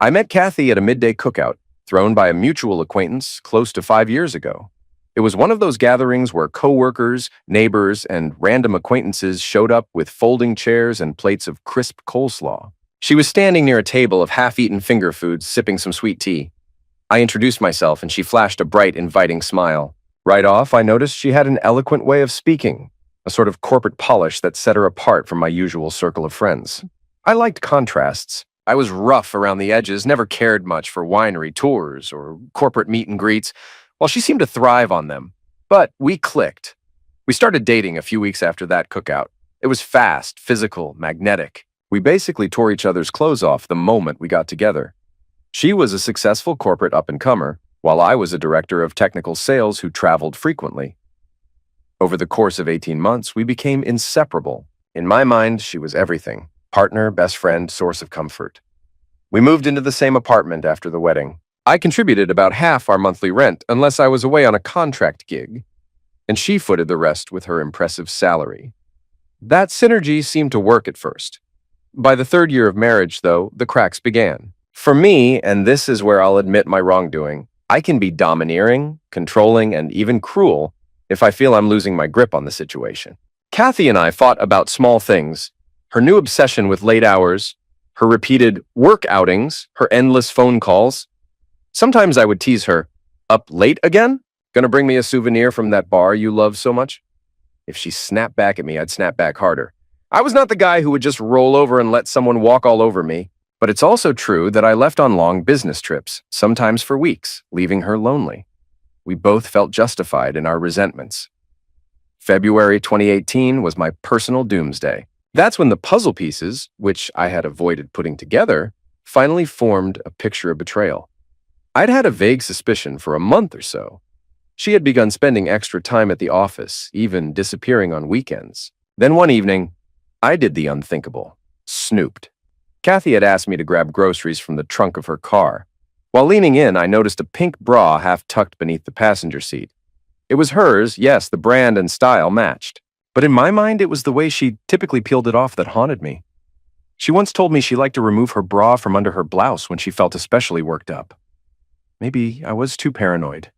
I met Kathy at a midday cookout, thrown by a mutual acquaintance close to 5 years ago. It was one of those gatherings where coworkers, neighbors, and random acquaintances showed up with folding chairs and plates of crisp coleslaw. She was standing near a table of half-eaten finger foods, sipping some sweet tea. I introduced myself, and she flashed a bright, inviting smile. Right off, I noticed she had an eloquent way of speaking, a sort of corporate polish that set her apart from my usual circle of friends. I liked contrasts. I was rough around the edges, never cared much for winery tours or corporate meet and greets, while she seemed to thrive on them. But we clicked. We started dating a few weeks after that cookout. It was fast, physical, magnetic. We basically tore each other's clothes off the moment we got together. She was a successful corporate up-and-comer, while I was a director of technical sales who traveled frequently. Over the course of 18 months, we became inseparable. In my mind, she was everything. Partner, best friend, source of comfort. We moved into the same apartment after the wedding. I contributed about half our monthly rent unless I was away on a contract gig, and she footed the rest with her impressive salary. That synergy seemed to work at first. By the third year of marriage, though, the cracks began. For me, and this is where I'll admit my wrongdoing, I can be domineering, controlling, and even cruel if I feel I'm losing my grip on the situation. Kathy and I fought about small things: her new obsession with late hours, her repeated work outings, her endless phone calls. Sometimes I would tease her, "Up late again? Gonna bring me a souvenir from that bar you love so much?" If she snapped back at me, I'd snap back harder. I was not the guy who would just roll over and let someone walk all over me. But it's also true that I left on long business trips, sometimes for weeks, leaving her lonely. We both felt justified in our resentments. February 2018 was my personal doomsday. That's when the puzzle pieces, which I had avoided putting together, finally formed a picture of betrayal. I'd had a vague suspicion for a month or so. She had begun spending extra time at the office, even disappearing on weekends. Then one evening, I did the unthinkable: snooped. Kathy had asked me to grab groceries from the trunk of her car. While leaning in, I noticed a pink bra half tucked beneath the passenger seat. It was hers, yes, the brand and style matched. But in my mind, it was the way she typically peeled it off that haunted me. She once told me she liked to remove her bra from under her blouse when she felt especially worked up. Maybe I was too paranoid.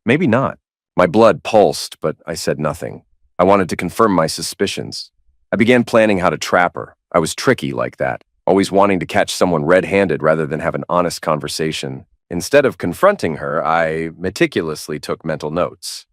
Maybe not. My blood pulsed, but I said nothing. I wanted to confirm my suspicions. I began planning how to trap her. I was tricky like that, always wanting to catch someone red-handed rather than have an honest conversation. Instead of confronting her, I meticulously took mental notes.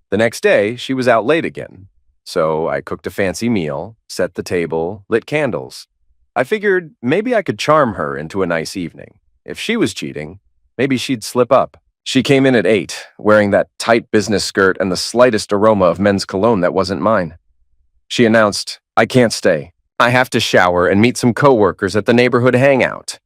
The next day, she was out late again. So I cooked a fancy meal, set the table, lit candles. I figured maybe I could charm her into a nice evening. If she was cheating, maybe she'd slip up. She came in at 8, wearing that tight business skirt and the slightest aroma of men's cologne that wasn't mine. She announced, "I can't stay. I have to shower and meet some coworkers at the neighborhood hangout."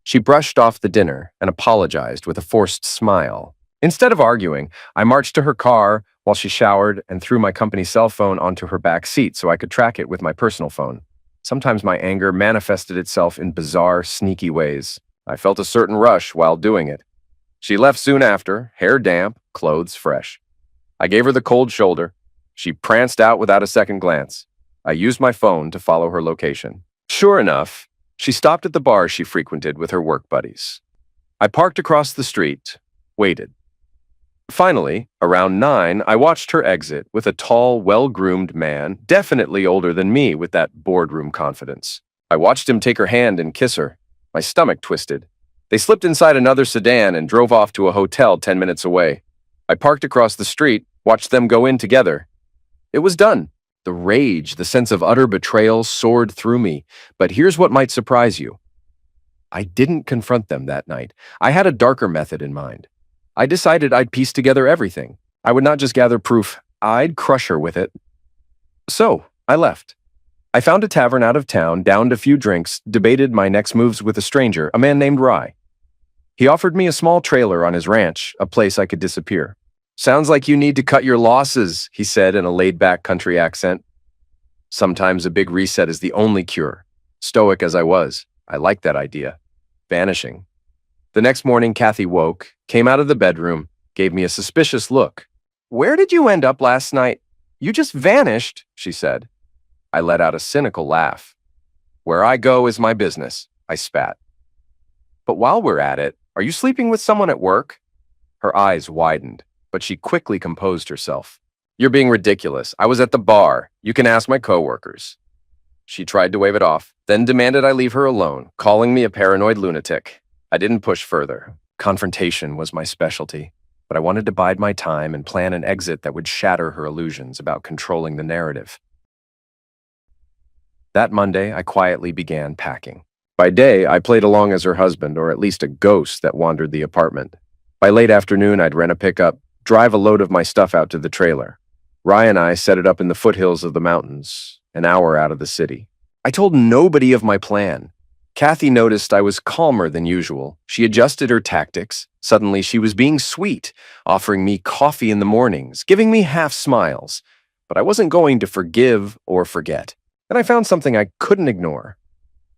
She brushed off the dinner and apologized with a forced smile. Instead of arguing, I marched to her car while she showered and threw my company cell phone onto her back seat so I could track it with my personal phone. Sometimes my anger manifested itself in bizarre, sneaky ways. I felt a certain rush while doing it. She left soon after, hair damp, clothes fresh. I gave her the cold shoulder. She pranced out without a second glance. I used my phone to follow her location. Sure enough, she stopped at the bar she frequented with her work buddies. I parked across the street, waited. Finally, around 9, I watched her exit with a tall, well-groomed man, definitely older than me with that boardroom confidence. I watched him take her hand and kiss her. My stomach twisted. They slipped inside another sedan and drove off to a hotel 10 minutes away. I parked across the street, watched them go in together. It was done. The rage, the sense of utter betrayal soared through me. But here's what might surprise you. I didn't confront them that night. I had a darker method in mind. I decided I'd piece together everything. I would not just gather proof, I'd crush her with it. So, I left. I found a tavern out of town, downed a few drinks, debated my next moves with a stranger, a man named Rye. He offered me a small trailer on his ranch, a place I could disappear. "Sounds like you need to cut your losses," he said in a laid-back country accent. Sometimes a big reset is the only cure. Stoic as I was, I liked that idea. Vanishing. The next morning, Kathy woke, came out of the bedroom, gave me a suspicious look. "Where did you end up last night? You just vanished," she said. I let out a cynical laugh. "Where I go is my business," I spat. But while we're at it, are you sleeping with someone at work? Her eyes widened, but she quickly composed herself. You're being ridiculous. I was at the bar. You can ask my coworkers. She tried to wave it off, then demanded I leave her alone, calling me a paranoid lunatic. I didn't push further. Confrontation was my specialty, but I wanted to bide my time and plan an exit that would shatter her illusions about controlling the narrative. That Monday, I quietly began packing. By day, I played along as her husband, or at least a ghost that wandered the apartment. By late afternoon, I'd rent a pickup, drive a load of my stuff out to the trailer. Rye and I set it up in the foothills of the mountains, an hour out of the city. I told nobody of my plan. Kathy noticed I was calmer than usual. She adjusted her tactics. Suddenly, she was being sweet, offering me coffee in the mornings, giving me half smiles. But I wasn't going to forgive or forget. Then I found something I couldn't ignore.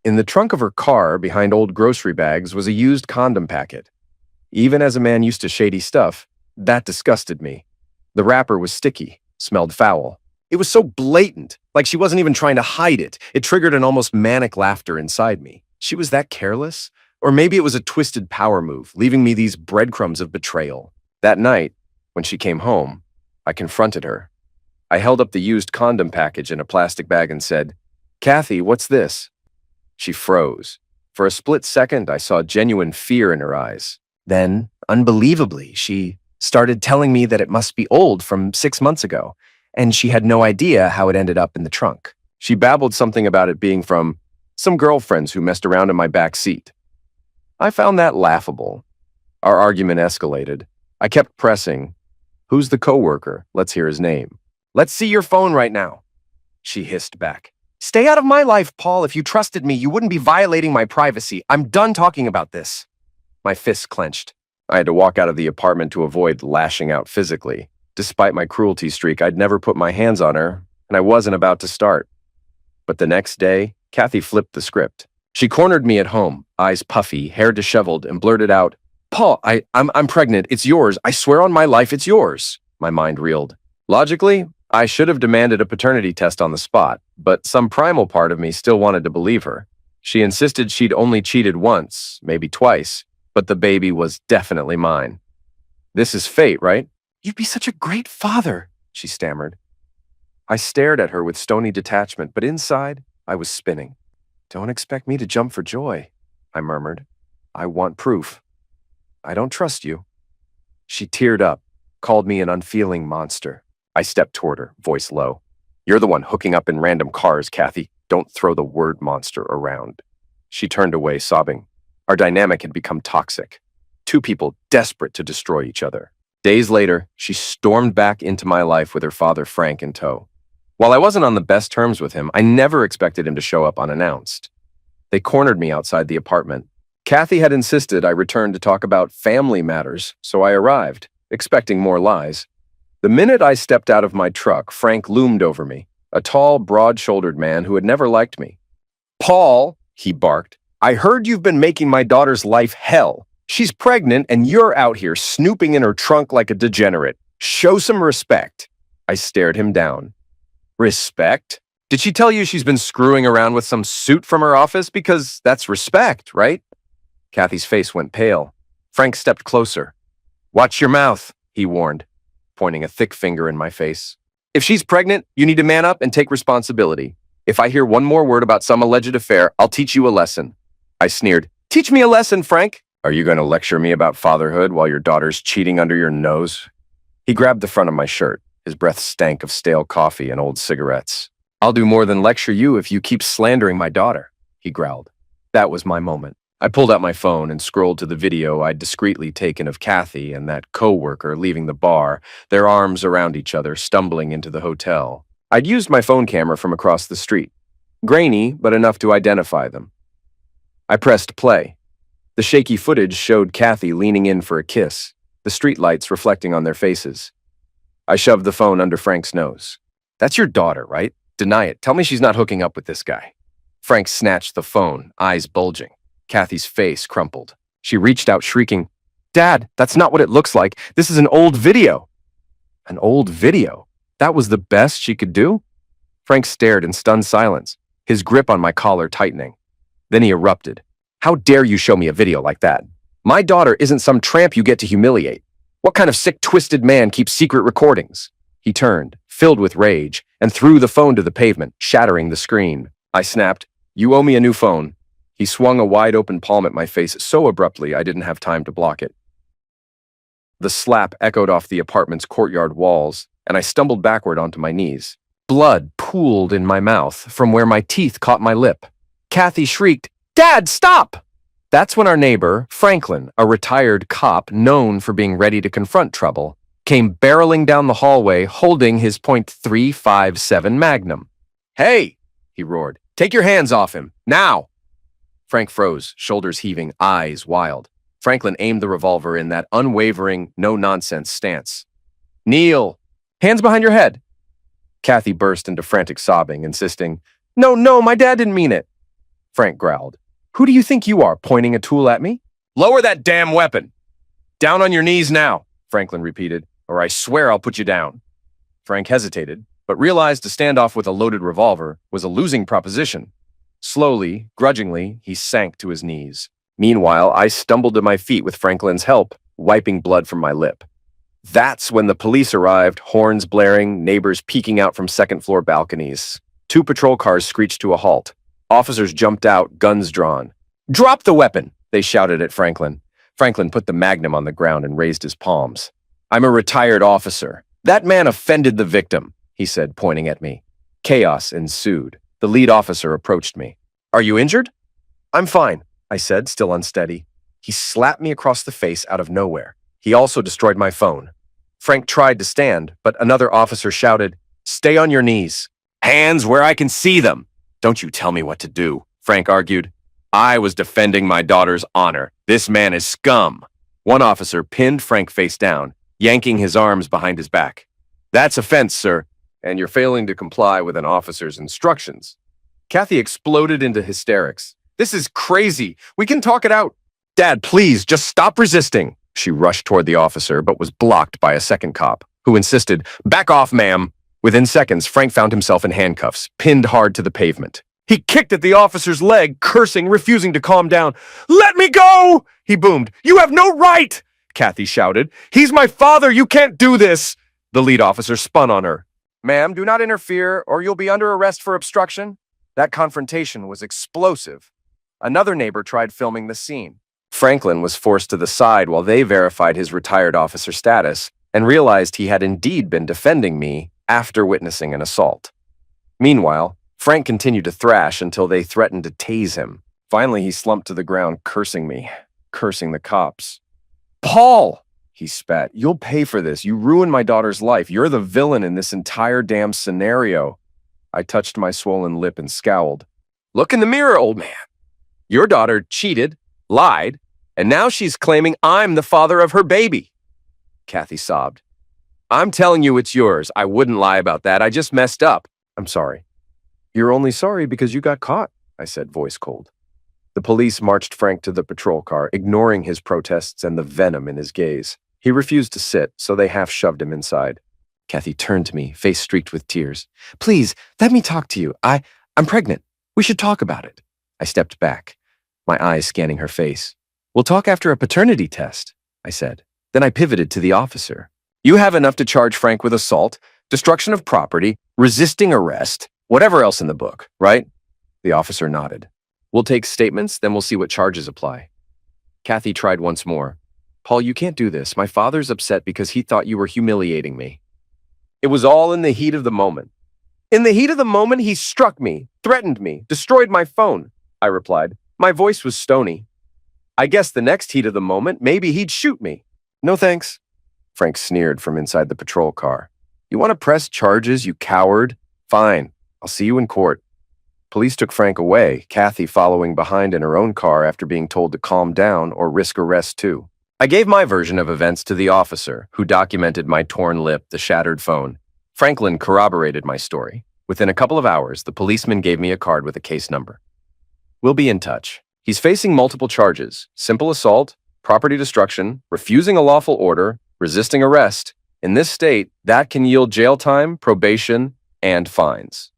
In the trunk of her car, behind old grocery bags, was a used condom packet. Even as a man used to shady stuff, that disgusted me. The wrapper was sticky, smelled foul. It was so blatant, like she wasn't even trying to hide it. It triggered an almost manic laughter inside me. She was that careless? Or maybe it was a twisted power move, leaving me these breadcrumbs of betrayal. That night, when she came home, I confronted her. I held up the used condom package in a plastic bag and said, "Kathy, what's this?" She froze. For a split second, I saw genuine fear in her eyes. Then, unbelievably, she started telling me that it must be old from 6 months ago, and she had no idea how it ended up in the trunk. She babbled something about it being from some girlfriends who messed around in my back seat. I found that laughable. Our argument escalated. I kept pressing. "Who's the coworker? Let's hear his name." "Let's see your phone right now," she hissed back. "Stay out of my life, Paul. If you trusted me, you wouldn't be violating my privacy. I'm done talking about this." My fists clenched. I had to walk out of the apartment to avoid lashing out physically. Despite my cruelty streak, I'd never put my hands on her, and I wasn't about to start. But the next day, Kathy flipped the script. She cornered me at home, eyes puffy, hair disheveled, and blurted out, "Paul, I'm pregnant. It's yours. I swear on my life it's yours." My mind reeled. Logically, I should have demanded a paternity test on the spot, but some primal part of me still wanted to believe her. She insisted she'd only cheated once, maybe twice, but the baby was definitely mine. "This is fate, right?" "You'd be such a great father," she stammered. I stared at her with stony detachment, but inside, I was spinning. "Don't expect me to jump for joy," I murmured. "I want proof. I don't trust you." She teared up, called me an unfeeling monster. I stepped toward her, voice low. "You're the one hooking up in random cars, Kathy. Don't throw the word monster around." She turned away, sobbing. Our dynamic had become toxic. Two people desperate to destroy each other. Days later, she stormed back into my life with her father, Frank, in tow. While I wasn't on the best terms with him, I never expected him to show up unannounced. They cornered me outside the apartment. Kathy had insisted I return to talk about family matters, so I arrived, expecting more lies. The minute I stepped out of my truck, Frank loomed over me, a tall, broad-shouldered man who had never liked me. "Paul," he barked, "I heard you've been making my daughter's life hell. She's pregnant and you're out here snooping in her trunk like a degenerate. Show some respect." I stared him down. "Respect? Did she tell you she's been screwing around with some suit from her office? Because that's respect, right?" Kathy's face went pale. Frank stepped closer. "Watch your mouth," he warned, pointing a thick finger in my face. "If she's pregnant, you need to man up and take responsibility. If I hear one more word about some alleged affair, I'll teach you a lesson." I sneered. "Teach me a lesson, Frank." "Are you going to lecture me about fatherhood while your daughter's cheating under your nose?" He grabbed the front of my shirt. His breath stank of stale coffee and old cigarettes. "I'll do more than lecture you if you keep slandering my daughter," he growled. That was my moment. I pulled out my phone and scrolled to the video I'd discreetly taken of Kathy and that coworker leaving the bar, their arms around each other, stumbling into the hotel. I'd used my phone camera from across the street. Grainy, but enough to identify them. I pressed play. The shaky footage showed Kathy leaning in for a kiss, the streetlights reflecting on their faces. I shoved the phone under Frank's nose. "That's your daughter, right? Deny it. Tell me she's not hooking up with this guy." Frank snatched the phone, eyes bulging. Kathy's face crumpled. She reached out, shrieking, "Dad, that's not what it looks like. This is an old video." An old video? That was the best she could do? Frank stared in stunned silence, his grip on my collar tightening. Then he erupted. How dare you show me a video like that? My daughter isn't some tramp you get to humiliate. What kind of sick, twisted man keeps secret recordings? He turned, filled with rage, and threw the phone to the pavement, shattering the screen. I snapped, "You owe me a new phone." He swung a wide-open palm at my face so abruptly I didn't have time to block it. The slap echoed off the apartment's courtyard walls, and I stumbled backward onto my knees. Blood pooled in my mouth from where my teeth caught my lip. Kathy shrieked, "Dad, stop!" That's when our neighbor, Franklin, a retired cop known for being ready to confront trouble, came barreling down the hallway holding his .357 Magnum. "Hey!" he roared. "Take your hands off him, now!" Frank froze, shoulders heaving, eyes wild. Franklin aimed the revolver in that unwavering, no-nonsense stance. "Kneel! Hands behind your head!" Kathy burst into frantic sobbing, insisting, No, my dad didn't mean it." Frank growled. "Who do you think you are, pointing a tool at me?" "Lower that damn weapon!" "Down on your knees now," Franklin repeated, "or I swear I'll put you down." Frank hesitated, but realized a standoff with a loaded revolver was a losing proposition. Slowly, grudgingly, he sank to his knees. Meanwhile, I stumbled to my feet with Franklin's help, wiping blood from my lip. That's when the police arrived, horns blaring, neighbors peeking out from second-floor balconies. 2 patrol cars screeched to a halt. Officers jumped out, guns drawn. "Drop the weapon!" they shouted at Franklin. Franklin put the Magnum on the ground and raised his palms. "I'm a retired officer. That man offended the victim," he said, pointing at me. Chaos ensued. The lead officer approached me. "Are you injured?" "I'm fine," I said, still unsteady. He slapped me across the face out of nowhere. He also destroyed my phone. Frank tried to stand, but another officer shouted, "Stay on your knees. Hands where I can see them." "Don't you tell me what to do," Frank argued. "I was defending my daughter's honor. This man is scum." One officer pinned Frank face down, yanking his arms behind his back. "That's offense, sir, and you're failing to comply with an officer's instructions." Kathy exploded into hysterics. "This is crazy. We can talk it out." "Dad, please, just stop resisting." She rushed toward the officer, but was blocked by a second cop, who insisted, "Back off, ma'am." Within seconds, Frank found himself in handcuffs, pinned hard to the pavement. He kicked at the officer's leg, cursing, refusing to calm down. "Let me go!" he boomed. "You have no right!" Kathy shouted. "He's my father! You can't do this!" The lead officer spun on her. "Ma'am, do not interfere, or you'll be under arrest for obstruction." That confrontation was explosive. Another neighbor tried filming the scene. Franklin was forced to the side while they verified his retired officer status and realized he had indeed been defending me after witnessing an assault. Meanwhile, Frank continued to thrash until they threatened to tase him. Finally, he slumped to the ground, cursing me, cursing the cops. "Paul!" he spat. "You'll pay for this. You ruined my daughter's life. You're the villain in this entire damn scenario." I touched my swollen lip and scowled. "Look in the mirror, old man. Your daughter cheated, lied, and now she's claiming I'm the father of her baby." Kathy sobbed. "I'm telling you it's yours. I wouldn't lie about that. I just messed up. I'm sorry." "You're only sorry because you got caught," I said, voice cold. The police marched Frank to the patrol car, ignoring his protests and the venom in his gaze. He refused to sit, so they half-shoved him inside. Kathy turned to me, face streaked with tears. "Please, let me talk to you. I'm pregnant. We should talk about it." I stepped back, my eyes scanning her face. "We'll talk after a paternity test," I said. Then I pivoted to the officer. "You have enough to charge Frank with assault, destruction of property, resisting arrest, whatever else in the book, right?" The officer nodded. "We'll take statements, then we'll see what charges apply." Kathy tried once more. "Paul, you can't do this. My father's upset because he thought you were humiliating me." "It was all in the heat of the moment." "In the heat of the moment, he struck me, threatened me, destroyed my phone," I replied. My voice was stony. "I guess the next heat of the moment, maybe he'd shoot me." "No thanks," Frank sneered from inside the patrol car. "You want to press charges, you coward? Fine, I'll see you in court." Police took Frank away, Kathy following behind in her own car after being told to calm down or risk arrest too. I gave my version of events to the officer, who documented my torn lip, the shattered phone. Franklin corroborated my story. Within a couple of hours, the policeman gave me a card with a case number. "We'll be in touch. He's facing multiple charges: simple assault, property destruction, refusing a lawful order, resisting arrest. In this state, that can yield jail time, probation, and fines.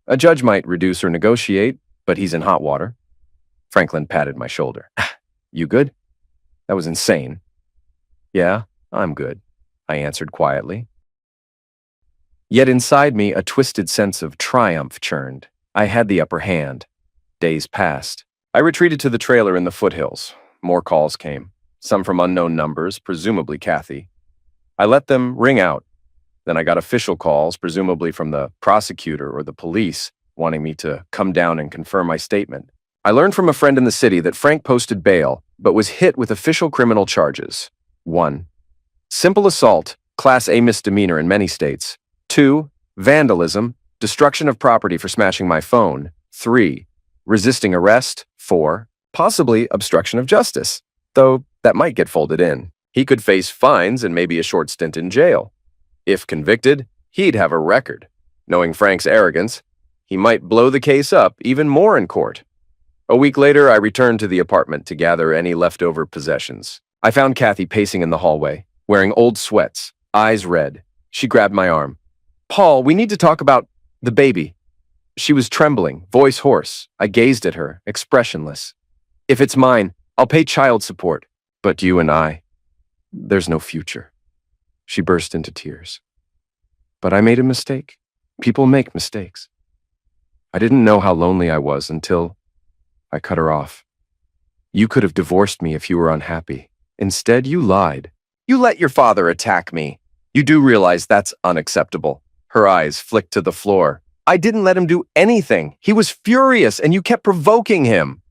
A judge might reduce or negotiate, but he's in hot water." Franklin patted my shoulder. You good? That was insane. Yeah, I'm good, I answered quietly. Yet inside me, a twisted sense of triumph churned. I had the upper hand. Days passed. I retreated to the trailer in the foothills. More calls came, some from unknown numbers, presumably Kathy. I let them ring out. Then I got official calls, presumably from the prosecutor or the police, wanting me to come down and confirm my statement. I learned from a friend in the city that Frank posted bail, but was hit with official criminal charges. 1. Simple assault, Class A misdemeanor in many states. 2. Vandalism, destruction of property for smashing my phone. 3. Resisting arrest. 4. Possibly obstruction of justice, though that might get folded in. He could face fines and maybe a short stint in jail. If convicted, he'd have a record. Knowing Frank's arrogance, he might blow the case up even more in court. A week later, I returned to the apartment to gather any leftover possessions. I found Kathy pacing in the hallway, wearing old sweats, eyes red. She grabbed my arm. Paul, we need to talk about the baby. She was trembling, voice hoarse. I gazed at her, expressionless. If it's mine, I'll pay child support. But you and I, there's no future. She burst into tears. But I made a mistake. People make mistakes. I didn't know how lonely I was until I cut her off. You could have divorced me if you were unhappy. Instead, you lied. You let your father attack me. You do realize that's unacceptable. Her eyes flicked to the floor. I didn't let him do anything. He was furious, and you kept provoking him.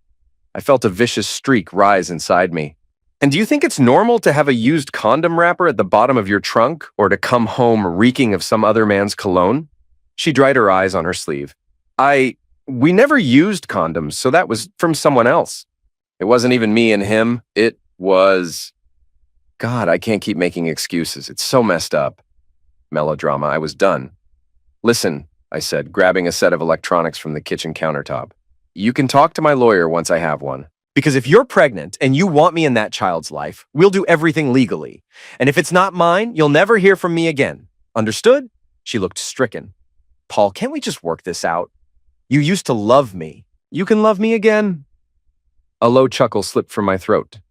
I felt a vicious streak rise inside me. And do you think it's normal to have a used condom wrapper at the bottom of your trunk, or to come home reeking of some other man's cologne? She dried her eyes on her sleeve. We never used condoms, so that was from someone else. It wasn't even me and him. It was... God, I can't keep making excuses. It's so messed up. Melodrama. I was done. Listen, I said, grabbing a set of electronics from the kitchen countertop. You can talk to my lawyer once I have one. Because if you're pregnant and you want me in that child's life, we'll do everything legally. And if it's not mine, you'll never hear from me again. Understood? She looked stricken. Paul, can't we just work this out? You used to love me. You can love me again. A low chuckle slipped from my throat.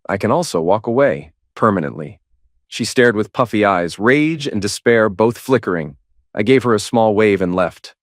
I can also walk away, permanently. She stared with puffy eyes, rage and despair both flickering. I gave her a small wave and left.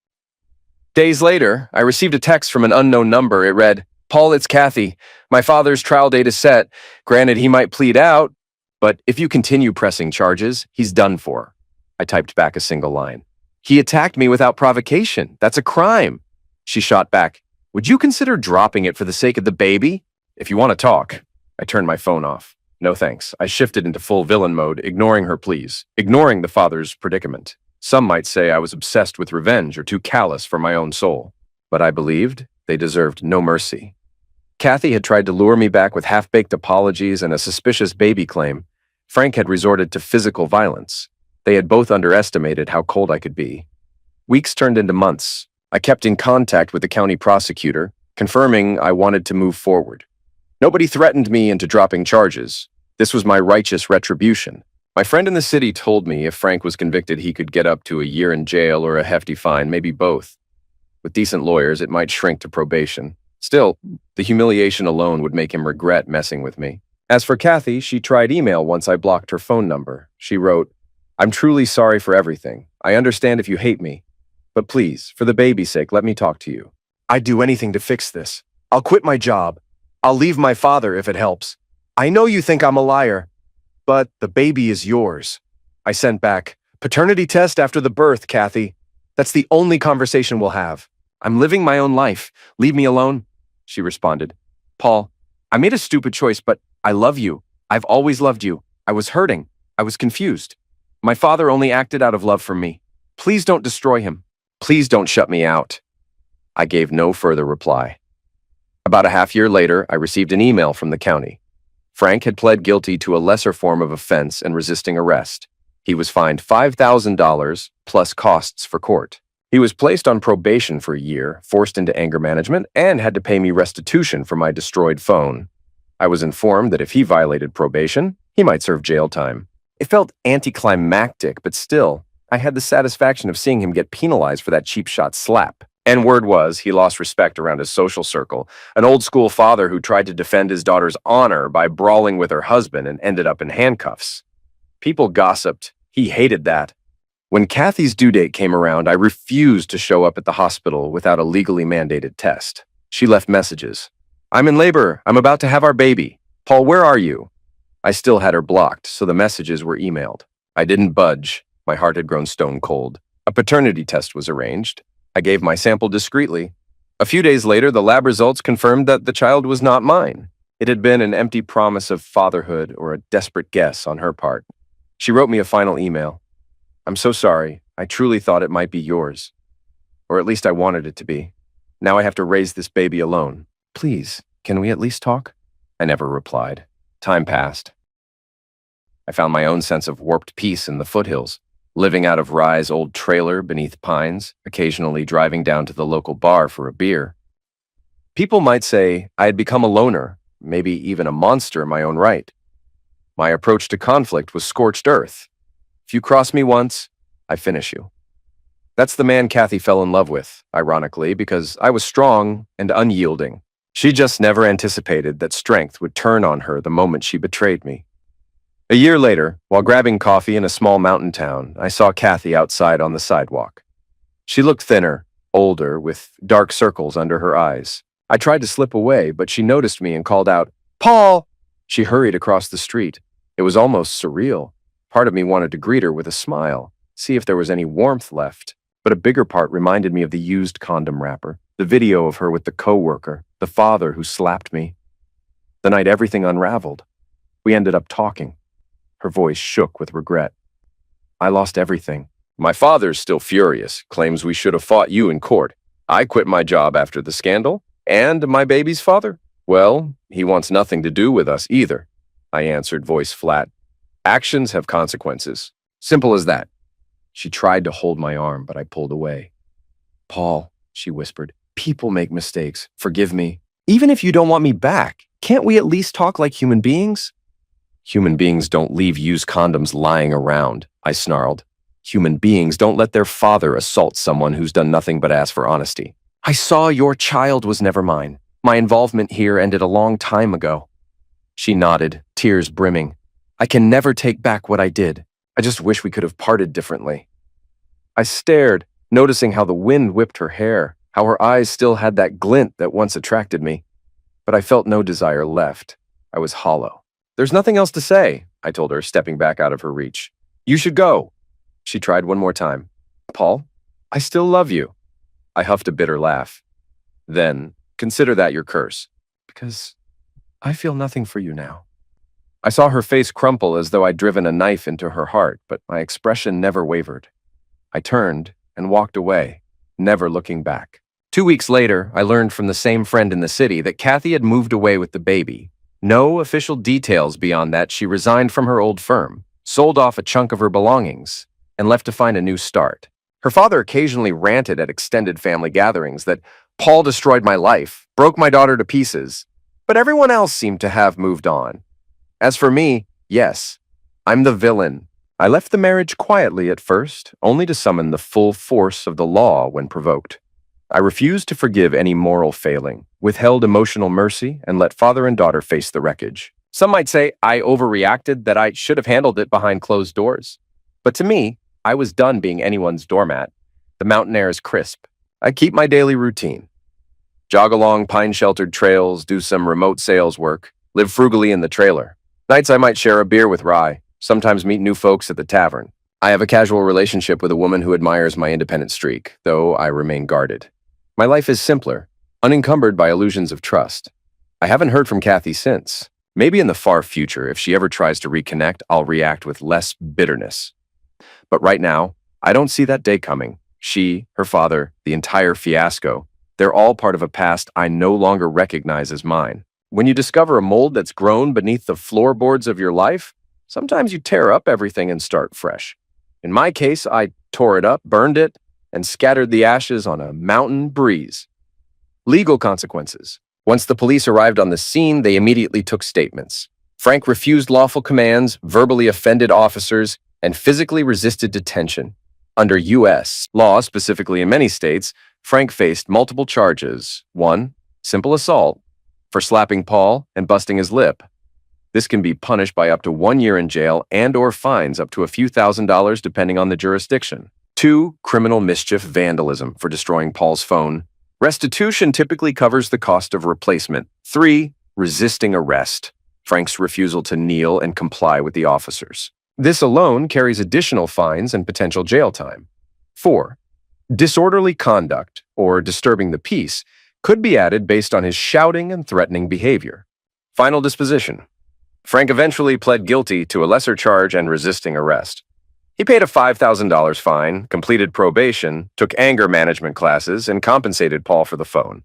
Days later, I received a text from an unknown number. It read, Paul, it's Kathy. My father's trial date is set. Granted, he might plead out, but if you continue pressing charges, he's done for. I typed back a single line. He attacked me without provocation. That's a crime. She shot back. Would you consider dropping it for the sake of the baby? If you want to talk. I turned my phone off. No thanks. I shifted into full villain mode, ignoring her pleas, ignoring the father's predicament. Some might say I was obsessed with revenge or too callous for my own soul. But I believed they deserved no mercy. Kathy had tried to lure me back with half-baked apologies and a suspicious baby claim. Frank had resorted to physical violence. They had both underestimated how cold I could be. Weeks turned into months. I kept in contact with the county prosecutor, confirming I wanted to move forward. Nobody threatened me into dropping charges. This was my righteous retribution. My friend in the city told me if Frank was convicted, he could get up to a year in jail or a hefty fine, maybe both. With decent lawyers, it might shrink to probation. Still, the humiliation alone would make him regret messing with me. As for Kathy, she tried email once I blocked her phone number. She wrote, I'm truly sorry for everything. I understand if you hate me. But please, for the baby's sake, let me talk to you. I'd do anything to fix this. I'll quit my job. I'll leave my father if it helps. I know you think I'm a liar, but the baby is yours. I sent back, paternity test after the birth, Kathy. That's the only conversation we'll have. I'm living my own life. Leave me alone. She responded, Paul, I made a stupid choice, but I love you. I've always loved you. I was hurting. I was confused. My father only acted out of love for me. Please don't destroy him. Please don't shut me out. I gave no further reply. About a half year later, I received an email from the county. Frank had pled guilty to a lesser form of offense and resisting arrest. He was fined $5,000 plus costs for court. He was placed on probation for a year, forced into anger management, and had to pay me restitution for my destroyed phone. I was informed that if he violated probation, he might serve jail time. It felt anticlimactic, but still, I had the satisfaction of seeing him get penalized for that cheap shot slap. And word was he lost respect around his social circle, an old-school father who tried to defend his daughter's honor by brawling with her husband and ended up in handcuffs. People gossiped. He hated that. When Kathy's due date came around, I refused to show up at the hospital without a legally mandated test. She left messages. "I'm in labor. I'm about to have our baby. Paul, where are you?" I still had her blocked, so the messages were emailed. I didn't budge. My heart had grown stone cold. A paternity test was arranged. I gave my sample discreetly. A few days later, the lab results confirmed that the child was not mine. It had been an empty promise of fatherhood or a desperate guess on her part. She wrote me a final email. "I'm so sorry. I truly thought it might be yours. Or at least I wanted it to be. Now I have to raise this baby alone. Please, can we at least talk?" I never replied. Time passed. I found my own sense of warped peace in the foothills, living out of Rye's old trailer beneath pines, occasionally driving down to the local bar for a beer. People might say I had become a loner, maybe even a monster in my own right. My approach to conflict was scorched earth. If you cross me once, I finish you. That's the man Kathy fell in love with, ironically, because I was strong and unyielding. She just never anticipated that strength would turn on her the moment she betrayed me. A year later, while grabbing coffee in a small mountain town, I saw Kathy outside on the sidewalk. She looked thinner, older, with dark circles under her eyes. I tried to slip away, but she noticed me and called out, "Paul!" She hurried across the street. It was almost surreal. Part of me wanted to greet her with a smile, see if there was any warmth left, but a bigger part reminded me of the used condom wrapper, the video of her with the coworker, the father who slapped me. The night everything unraveled, we ended up talking. Her voice shook with regret. "I lost everything. My father's still furious, claims we should have fought you in court. I quit my job after the scandal. And my baby's father? Well, he wants nothing to do with us either," I answered, voice flat. "Actions have consequences. Simple as that." She tried to hold my arm, but I pulled away. "Paul," she whispered, "people make mistakes. Forgive me. Even if you don't want me back, can't we at least talk like human beings?" "Human beings don't leave used condoms lying around," I snarled. "Human beings don't let their father assault someone who's done nothing but ask for honesty. I saw your child was never mine. My involvement here ended a long time ago." She nodded, tears brimming. "I can never take back what I did. I just wish we could have parted differently." I stared, noticing how the wind whipped her hair, how her eyes still had that glint that once attracted me. But I felt no desire left. I was hollow. "There's nothing else to say," I told her, stepping back out of her reach. "You should go." She tried one more time. "Paul, I still love you." I huffed a bitter laugh. "Then, consider that your curse, because I feel nothing for you now." I saw her face crumple as though I'd driven a knife into her heart, but my expression never wavered. I turned and walked away, never looking back. 2 weeks later, I learned from the same friend in the city that Kathy had moved away with the baby. No official details beyond that she resigned from her old firm, sold off a chunk of her belongings, and left to find a new start. Her father occasionally ranted at extended family gatherings that Paul destroyed my life, broke my daughter to pieces, but everyone else seemed to have moved on. As for me, yes, I'm the villain. I left the marriage quietly at first, only to summon the full force of the law when provoked. I refused to forgive any moral failing, withheld emotional mercy, and let father and daughter face the wreckage. Some might say I overreacted, that I should have handled it behind closed doors. But to me, I was done being anyone's doormat. The mountain air is crisp. I keep my daily routine. Jog along pine-sheltered trails, do some remote sales work, live frugally in the trailer. Nights I might share a beer with Rye, sometimes meet new folks at the tavern. I have a casual relationship with a woman who admires my independent streak, though I remain guarded. My life is simpler, unencumbered by illusions of trust. I haven't heard from Kathy since. Maybe in the far future, if she ever tries to reconnect, I'll react with less bitterness. But right now, I don't see that day coming. She, her father, the entire fiasco, they're all part of a past I no longer recognize as mine. When you discover a mold that's grown beneath the floorboards of your life, sometimes you tear up everything and start fresh. In my case, I tore it up, burned it, and scattered the ashes on a mountain breeze. Legal consequences. Once the police arrived on the scene, they immediately took statements. Frank refused lawful commands, verbally offended officers, and physically resisted detention. Under U.S. law, specifically in many states, Frank faced multiple charges. 1. Simple assault for slapping Paul and busting his lip. This can be punished by up to 1 year in jail and/or fines up to a few $1,000s depending on the jurisdiction. 2. Criminal mischief vandalism for destroying Paul's phone. Restitution typically covers the cost of replacement. 3. Resisting arrest. Frank's refusal to kneel and comply with the officers. This alone carries additional fines and potential jail time. 4. Disorderly conduct, or disturbing the peace, could be added based on his shouting and threatening behavior. Final disposition. Frank eventually pled guilty to a lesser charge and resisting arrest. He paid a $5,000 fine, completed probation, took anger management classes, and compensated Paul for the phone.